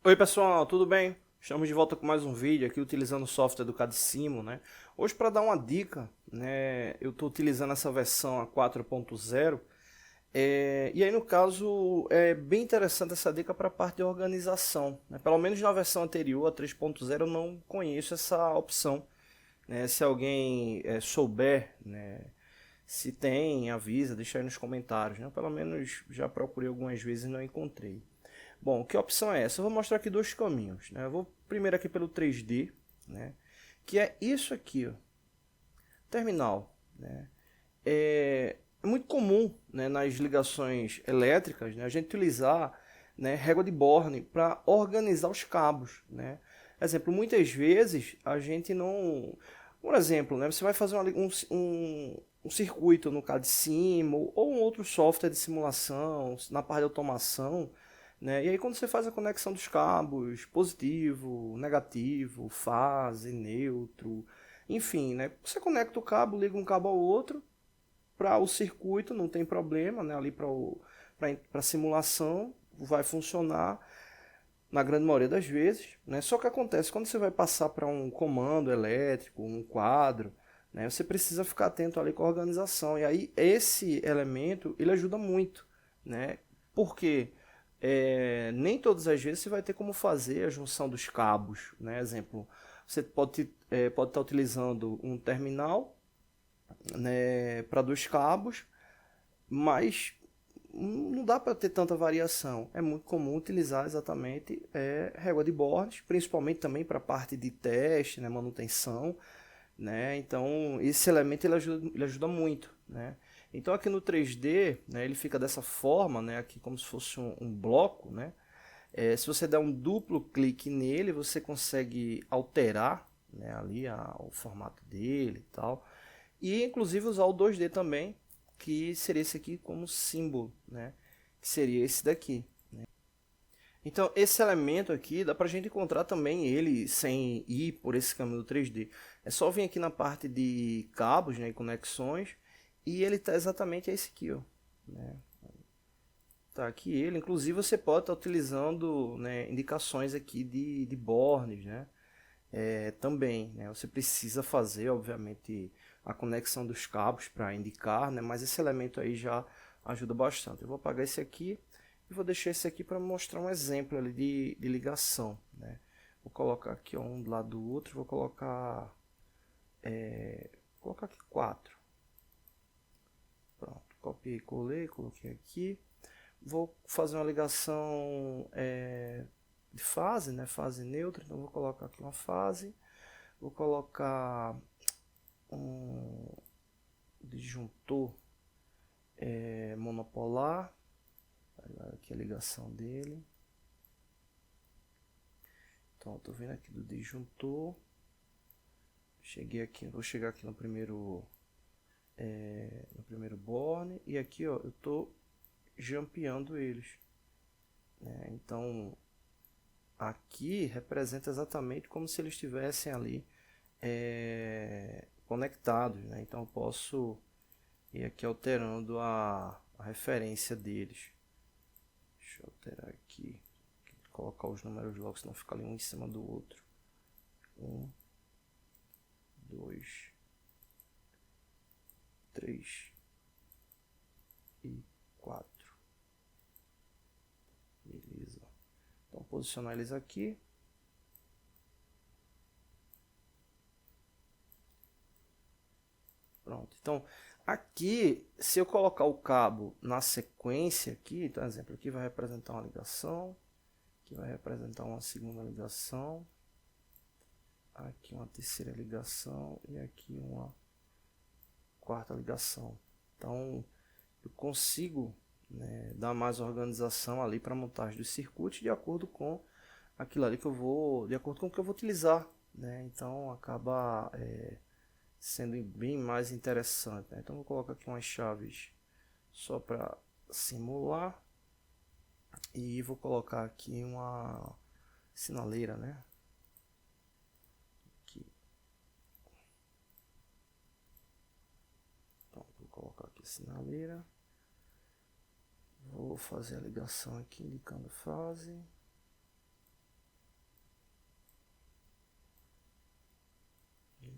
Oi pessoal, tudo bem? Estamos de volta com mais um vídeo aqui utilizando o software do Cadicimo, né? Hoje para dar uma dica, né? Eu estou utilizando essa versão a 4.0 e aí no caso é bem interessante essa dica para a parte de organização, né? Pelo menos na versão anterior, a 3.0, eu não conheço essa opção, né? Se alguém souber, né? Se tem, avisa, deixa aí nos comentários, né? Pelo menos já procurei algumas vezes e não encontrei. Bom, que opção é essa? Eu vou mostrar aqui dois caminhos, né? Eu vou primeiro aqui pelo 3D, né? Que é isso aqui, ó, terminal, né? É muito comum, né, nas ligações elétricas, né, a gente utilizar, né, régua de Borne para organizar os cabos, né? Exemplo, muitas vezes a gente não... Por exemplo, né, você vai fazer um circuito no CAD-Sim ou um outro software de simulação, na parte de automação, né? E aí quando você faz a conexão dos cabos, positivo, negativo, fase, neutro, enfim, né? Você conecta o cabo, liga um cabo ao outro, para o circuito não tem problema, né? Ali para simulação vai funcionar na grande maioria das vezes, né? Só que acontece quando você vai passar para um comando elétrico, um quadro, né? Você precisa ficar atento ali com a organização. E aí esse elemento ele ajuda muito, né? Porque nem todas as vezes você vai ter como fazer a junção dos cabos, né? Exemplo, você pode estar utilizando um terminal, né, para dois cabos, mas não dá para ter tanta variação. É muito comum utilizar exatamente régua de bornes, principalmente também para a parte de teste, né, manutenção, né? Então esse elemento ele ajuda muito, né? Então aqui no 3D, né, ele fica dessa forma, né, aqui como se fosse um bloco, né? Se você der um duplo clique nele, você consegue alterar, né, ali o formato dele e tal. E inclusive usar o 2D também, que seria esse aqui como símbolo, né? Que seria esse daqui. Então esse elemento aqui dá pra gente encontrar também ele sem ir por esse caminho do 3D. É só vir aqui na parte de cabos, né, e conexões, e ele tá exatamente esse aqui, ó, né? Tá aqui ele, inclusive você pode estar utilizando, né, indicações aqui de bornes, né? Também, né? Você precisa fazer, obviamente, a conexão dos cabos para indicar, né? Mas esse elemento aí já ajuda bastante. Eu vou apagar esse aqui e vou deixar esse aqui para mostrar um exemplo ali de ligação, né? Vou colocar aqui um do lado do outro, vou colocar aqui quatro. Pronto, copiei, colei, coloquei aqui. Vou fazer uma ligação de fase, né? Fase neutra, então vou colocar aqui uma fase. Vou colocar um disjuntor monopolar, aqui a ligação dele. Então, estou vendo aqui do disjuntor. Cheguei aqui, vou chegar aqui no primeiro borne e aqui, ó, eu estou jampeando eles, né? Então, aqui representa exatamente como se eles estivessem ali conectados, né? Então, eu posso ir aqui alterando a referência deles. Deixa eu alterar aqui, colocar os números logo, senão fica ali um em cima do outro. Um, dois, três e quatro. Beleza. Então posicionar eles aqui. Pronto. Então aqui, se eu colocar o cabo na sequência aqui, então exemplo, aqui vai representar uma ligação, aqui vai representar uma segunda ligação, aqui uma terceira ligação e aqui uma quarta ligação. Então eu consigo, né, dar mais organização ali para a montagem dos circuitos de acordo com aquilo ali que eu vou, de acordo com o que eu vou utilizar, né? Então acaba sendo bem mais interessante, né? Então vou colocar aqui umas chaves só para simular e vou colocar aqui uma sinaleira, né? Aqui. Então, vou colocar aqui a sinaleira. Vou fazer a ligação aqui indicando fase.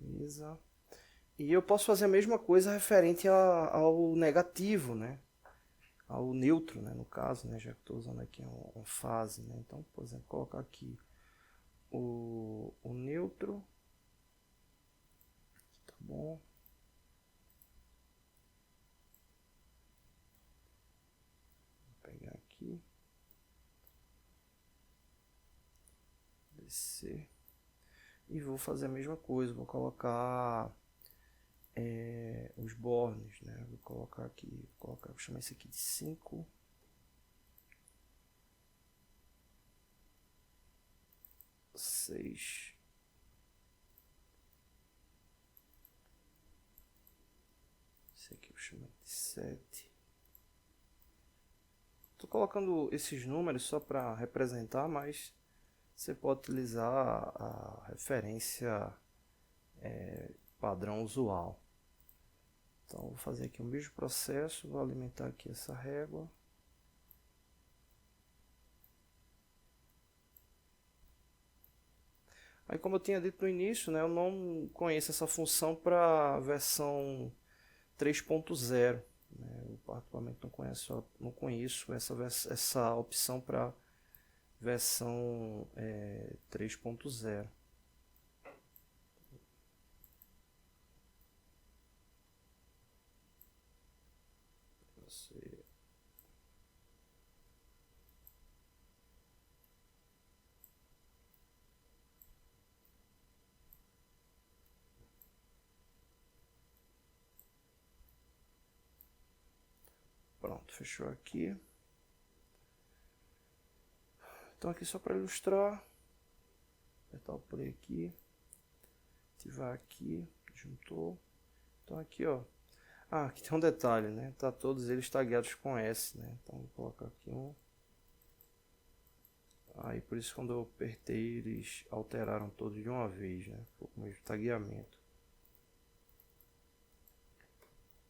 Beleza. E eu posso fazer a mesma coisa referente ao negativo, né? Ao neutro, né? No caso, né? Já que estou usando aqui uma fase, né? Então, por exemplo, colocar aqui o neutro. Tá bom. Vou pegar aqui. Descer. E vou fazer a mesma coisa. Vou colocar os bornes, né? Vou colocar aqui. Vou chamar esse aqui de 5. Seis. Esse aqui eu chamo de 7. Estou colocando esses números só para representar, mas você pode utilizar a referência padrão usual. Então vou fazer aqui o mesmo processo, vou alimentar aqui essa régua. Aí, como eu tinha dito no início, né, eu não conheço essa função para a versão 3.0. Né, eu particularmente não conheço essa opção para versão 3.0. Pronto, fechou aqui. Então aqui só para ilustrar, apertar o play aqui, ativar aqui, juntou. Então aqui, ó. Ah, aqui tem um detalhe, né? Tá todos eles tagueados com S, né? Então vou colocar aqui um. Aí por isso quando eu apertei eles alteraram todos de uma vez, né? Ficou com o mesmo tagueamento.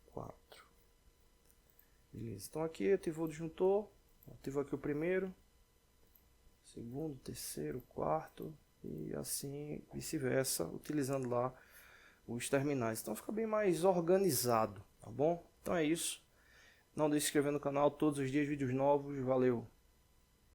4. Beleza, então aqui ativou o disjuntor, ativou aqui o primeiro, segundo, terceiro, quarto e assim vice-versa, utilizando lá os terminais. Então fica bem mais organizado, tá bom? Então é isso. Não deixe de se inscrever no canal, todos os dias vídeos novos, valeu!